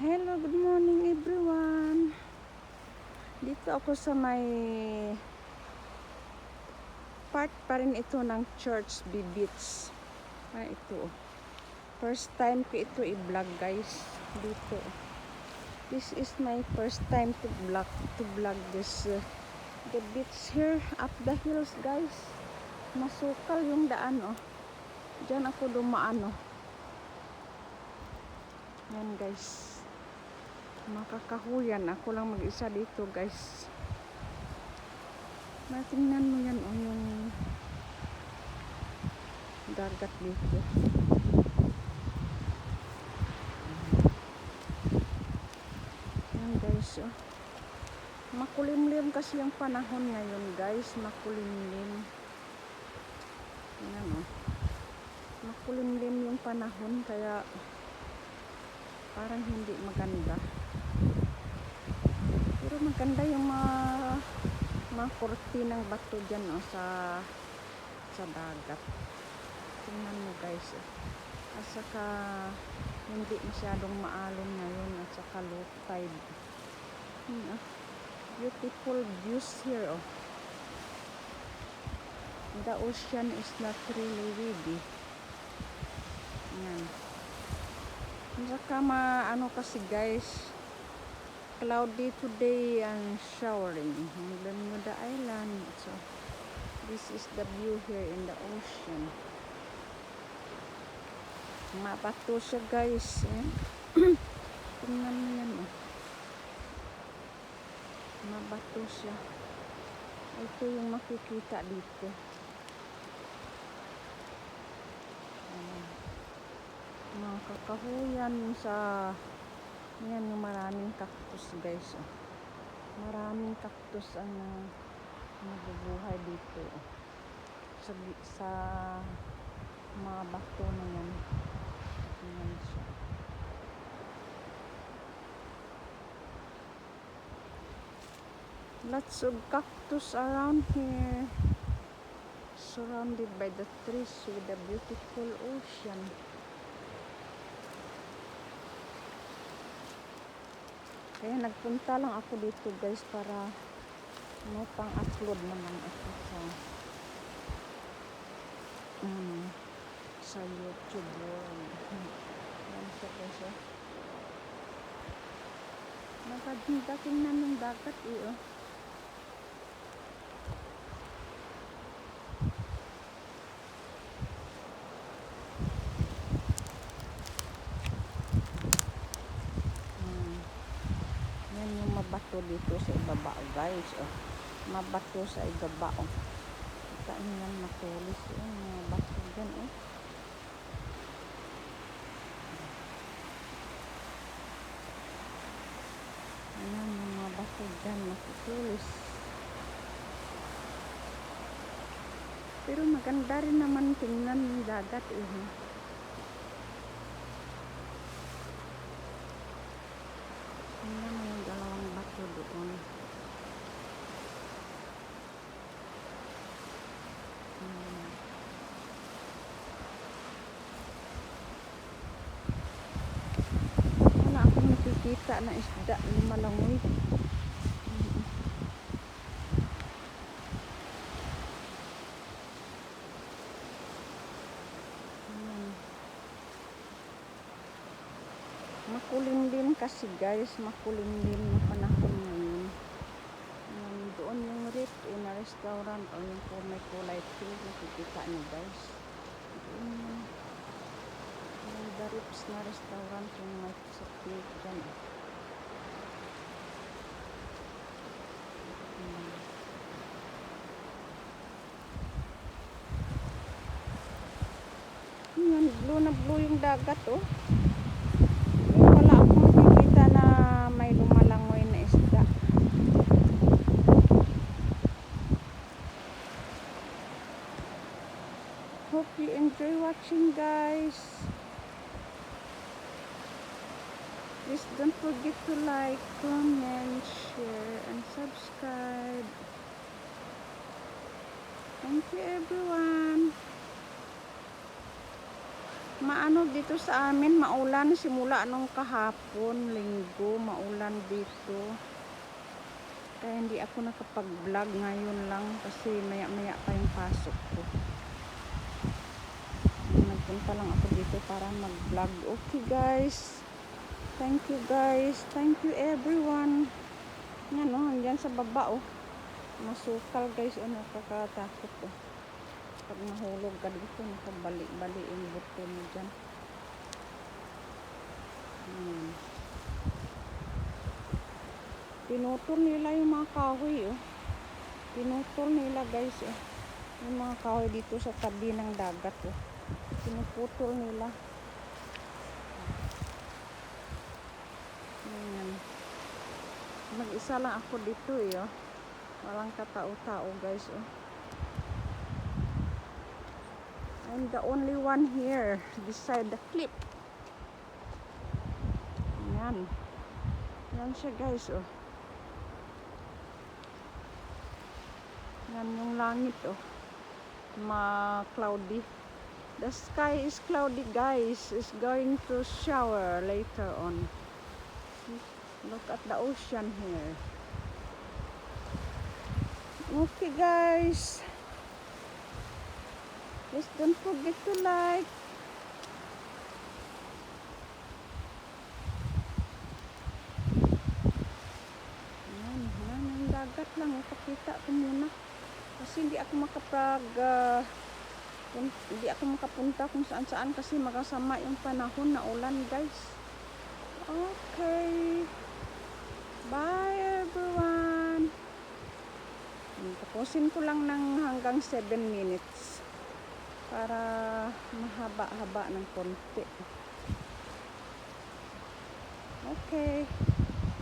Hello, good morning everyone. Dito ako sa may part pa rin ito ng Church Beach. Ito. First time ko ito i-vlog, guys. Dito. This is my first time to vlog this the beach here up the hills, guys. Masukal yung daan, oh. Diyan ako dumaan, oh. Yan, guys. Makakahuyan. Ako lang mag-isa dito, guys. Matingnan mo yan, oh, yung dagat dito. Yan, guys, oh. Makulimlim kasi yung panahon ngayon, guys. Makulimlim. Yan, oh. Makulimlim yung panahon, kaya parang hindi maganda. Pero maganda yung mga kortinang bato dyan, oh, sa dagat. Tingnan mo, guys, oh. At saka hindi masyadong maalon ngayon, at saka low tide. Beautiful views here, oh. The ocean is not really wavy. Yan. At saka ano kasi, guys, cloudy today and showering on Bermuda Island. So this is the view here in the ocean. Mabato siya, guys. Tingnan mo yan, oh. Mabato siya. Ito yung makikita dito. Mga kakahuyan sa yan, yung maraming cactus, guys, oh. Maraming cactus ang nabubuhay dito, oh. Sa mga bato na yan. Yan siya. Lots of cactus around here, surrounded by the trees with a beautiful ocean. Kaya nagpunta lang ako dito, guys, para pang-upload naman ako sa YouTube world. Yan siya, guys, oh. Maganda tingnan ng dagat, oh. Mabato dito sa ibaba, guys, oh. Mabato sa ibaba, oh. Kaingan matulis, oh. Mabato dyan, oh. Ayan, mabato dyan, matulis. Pero maganda rin naman tingnan yung dagat, eh. Tingnan mo yung dalawang bato doon. Wala akong nakikita na isda, lumalangoy. Makulimlim kasi, guys, makulimlim na panahon ngayon. Doon yung reef in a restaurant, o yung may kulay pink, nakikita nyo, guys. Doon yung the reefs na restaurant, yung may sa pink dyan. Yan, blue na blue yung dagat, oh. Wala akong nakikita na may lumalangoy na isda. Hope you enjoy watching, guys. Please don't forget to like, comment, share, and subscribe. Thank you, everyone. Maano dito sa amin, maulan simula nung kahapon, linggo, maulan dito. Kaya hindi ako nakapag-vlog ngayon lang kasi maya-maya pa yung pasok ko. Nagpunta lang ako dito para mag-vlog. Okay guys. Thank you guys. Thank you everyone. Yan o, hanggang sa baba oh. Masukal guys o, nakakatakot oh. Pag nahulog ka dito, nakabali-bali yung buto mo dyan. Pinutol nila yung mga kahoy oh. Pinutol nila guys oh. Yung mga kahoy dito sa tabi ng dagat oh. Pinuputol nila. Ayan. Mag-isa lang ako dito eh oh. Walang katao-tao guys oh. I'm the only one here beside the cliff. Ayan. Ayan siya guys oh. Yan yung langit oh. Cloudy. The sky is cloudy guys. It's going to shower later on. Look at the ocean here. Okay guys. Please don't forget to like. Ayan, yung dagat lang. Ipakita ko muna. Kasi hindi ako makapunta kung saan-saan kasi makasama yung panahon na ulan guys. Okay. Bye everyone. Tapusin ko lang ng hanggang 7 minutes para mahaba-haba ng konti. Okay.